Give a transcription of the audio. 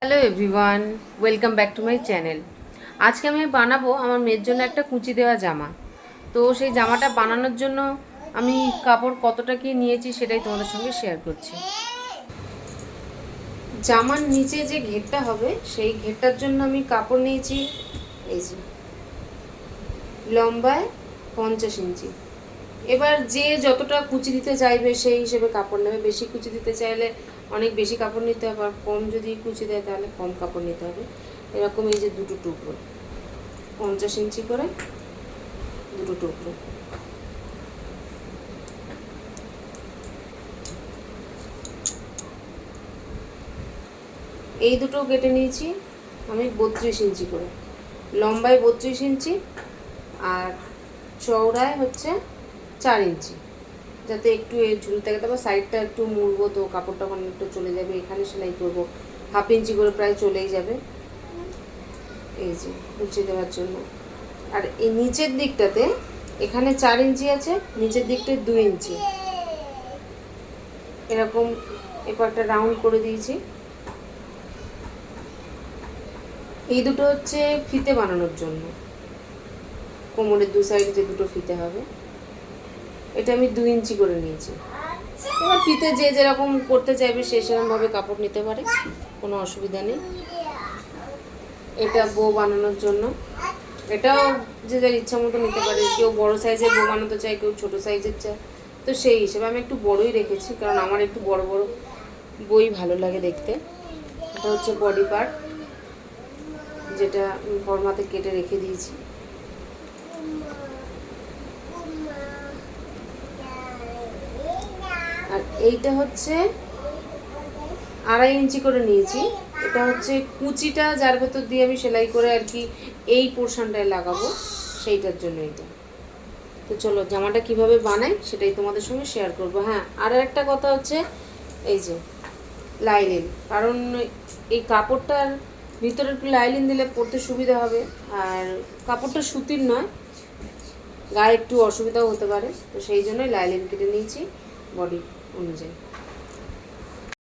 Hello everyone, welcome back to my channel. আজকে আমি বানাবো আমার মেয়ের জন্য একটা কুচি দেওয়া জামা। তো সেই জামাটা বানানোর জন্য আমি কাপড় কতটা কি নিয়েছি সেটাই তোমাদের সঙ্গে শেয়ার করছি। জামার নিচে যে ঘেরটা হবে সেই ঘেরটার জন্য আমি কাপড় নিয়েছি এই যে লম্বায় 50 ইঞ্চি। এবার যে যতটা কুচি দিতে চাইবে সেই হিসেবে কাপড় নেবে। বেশি কুচি দিতে চাইলে অনেক বেশি কাপড় নিতে হবে, আর কম যদি কুচি দেয় তাহলে কম কাপড় নিতে হবে। এরকম এই যে দুটো টুকরো 50 ইঞ্চি করে দুটো টুকরো। এই দুটো কেটে নিয়েছি আমি 32 ইঞ্চি করে, লম্বায় 32 ইঞ্চি আর চওড়ায় হচ্ছে 4 ইঞ্চি, যাতে একটু ঝুল থাকে। তারপর সাইডটা একটু মুড়বো, তো কাপড়টা অনেকটা চলে যাবে। এখানে সেলাই করবো 1/2 ইঞ্চি করে, প্রায় চলেই যাবে এই যে কুচি দেওয়ার জন্য। আর এই নিচের দিকটাতে এখানে 4 ইঞ্চি আছে, নিচের দিকটায় 2 ইঞ্চি এরকম একটা রাউন্ড করে দিয়েছি। এই দুটো হচ্ছে ফিতে বানানোর জন্য, কোমরের দু সাইড যে দুটো ফিতে হবে, এটা আমি 2 ইঞ্চি করে নিয়েছি। এবার ফিতে যে যেরকম করতে চাইবে সে সেরকমভাবে কাপড় নিতে পারে, কোনো অসুবিধা নেই। এটা বো বানানোর জন্য, এটাও যে যার ইচ্ছা মতো নিতে পারে। কেউ বড় সাইজের বো বানাতে চায়, কেউ ছোট সাইজের চায়। তো সেই হিসেবে আমি একটু বড়ই রেখেছি, কারণ আমার একটু বড় বড় বই ভালো লাগে দেখতে। এটা হচ্ছে বডি পার্ট, যেটা ফর্মাতে কেটে রেখে দিয়েছি। আর এইটা হচ্ছে 2.5 ইঞ্চি করে নিয়েছি। এটা হচ্ছে কুচিটা যার ভেতর দিয়ে আমি সেলাই করে আর কি এই পোর্শনটায় লাগাবো, সেইটার জন্য এটা। তো চলো জামাটা কিভাবে বানাই সেটাই তোমাদের সঙ্গে শেয়ার করব। হ্যাঁ, আর একটা কথা হচ্ছে এই যে লাইলিন, কারণ এই কাপড়টার ভিতরে একটু লাইলিন দিলে পরতে সুবিধা হবে। আর কাপড়টা সুতির নয়, গায়ে একটু অসুবিধাও হতে পারে, তো সেই জন্যই লাইলিন কেটে নিয়েছি বডি অনুযায়ী।